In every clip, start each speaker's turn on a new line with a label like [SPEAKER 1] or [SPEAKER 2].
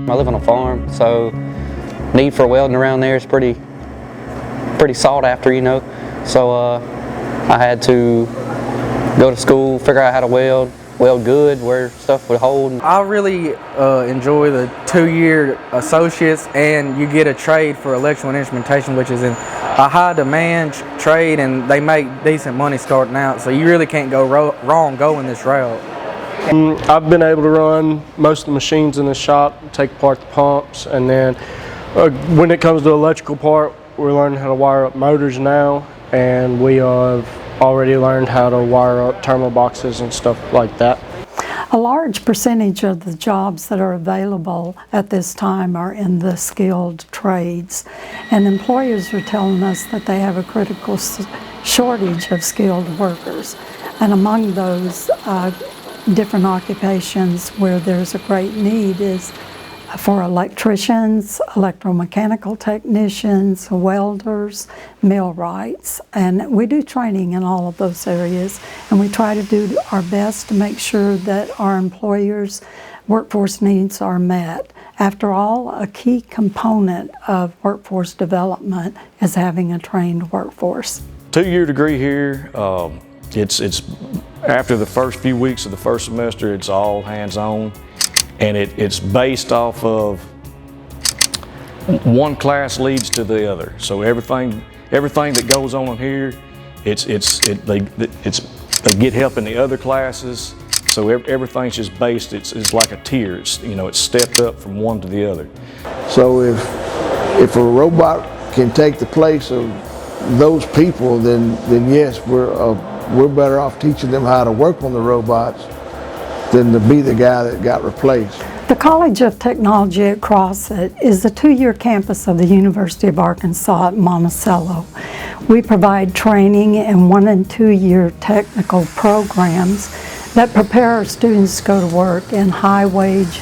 [SPEAKER 1] I live on a farm, so need for welding around there is pretty sought after, you know. So I had to go to school, figure out how to weld good, where stuff would hold.
[SPEAKER 2] I really enjoy the 2-year associates, and you get a trade for electrical and instrumentation, which is in a high demand trade, and they make decent money starting out, so you really can't go wrong going this route.
[SPEAKER 3] I've been able to run most of the machines in the shop, take apart the pumps, and then when it comes to the electrical part, we're learning how to wire up motors now, and we have already learned how to wire up terminal boxes and stuff like that.
[SPEAKER 4] A large percentage of the jobs that are available at this time are in the skilled trades, and employers are telling us that they have a critical shortage of skilled workers. And among those different occupations where there's a great need is for electricians, electromechanical technicians, welders, millwrights, and we do training in all of those areas, and we try to do our best to make sure that our employers' workforce needs are met. After all, a key component of workforce development is having a trained workforce.
[SPEAKER 5] 2-year degree here, it's after the first few weeks of the first semester, it's all hands-on. And it's based off of one class leads to the other. So everything that goes on here, they get help in the other classes. So everything's just based. It's like a tier. It's stepped up from one to the other.
[SPEAKER 6] So if a robot can take the place of those people, then yes, we're better off teaching them how to work on the robots than to be the guy that got replaced.
[SPEAKER 4] The College of Technology at Crossett is the 2-year campus of the University of Arkansas at Monticello. We provide training in 1- and 2-year technical programs that prepare our students to go to work in high-wage,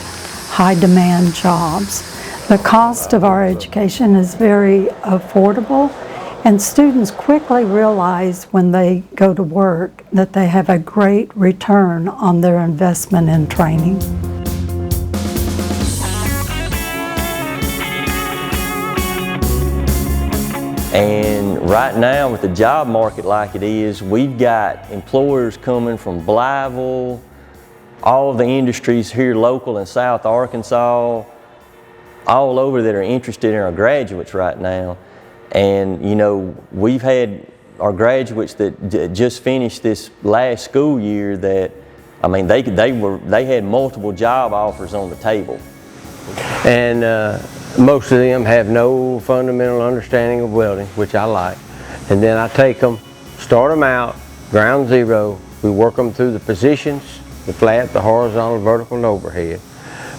[SPEAKER 4] high-demand jobs. The cost of our education is very affordable, and students quickly realize when they go to work that they have a great return on their investment in training.
[SPEAKER 7] And right now with the job market like it is, we've got employers coming from Blytheville, all of the industries here local in South Arkansas, all over that are interested in our graduates right now. And you know, we've had our graduates that just finished this last school year that, I mean, they had multiple job offers on the table.
[SPEAKER 8] And most of them have no fundamental understanding of welding, which I like. And then I take them, start them out, ground zero. We work them through the positions, the flat, the horizontal, vertical, and overhead.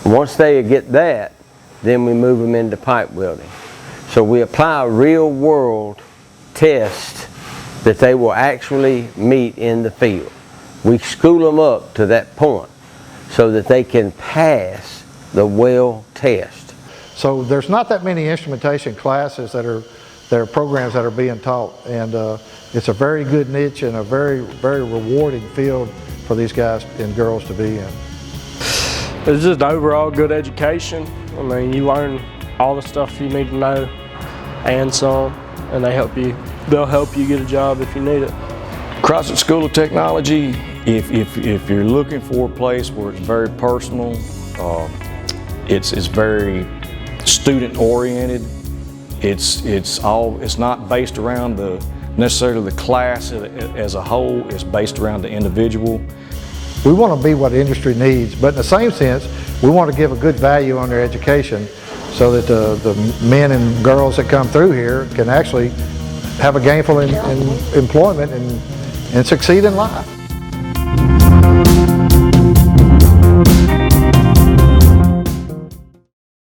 [SPEAKER 8] Once they get that, then we move them into pipe welding. So we apply a real world test that they will actually meet in the field. We school them up to that point so that they can pass the weld test.
[SPEAKER 9] So there's not that many instrumentation classes that are programs that are being taught, and it's a very good niche and a very rewarding field for these guys and girls to be in.
[SPEAKER 3] It's just overall good education. I mean, you learn all the stuff you need to know and some, and they'll help you get a job if you need it.
[SPEAKER 5] Crossett School of Technology, if you're looking for a place where it's very personal, it's very student oriented. It's not based around necessarily the class as a whole. It's based around the individual.
[SPEAKER 9] We want to be what industry needs, but in the same sense, we want to give a good value on their education so that the men and girls that come through here can actually have a gainful employment and succeed in life.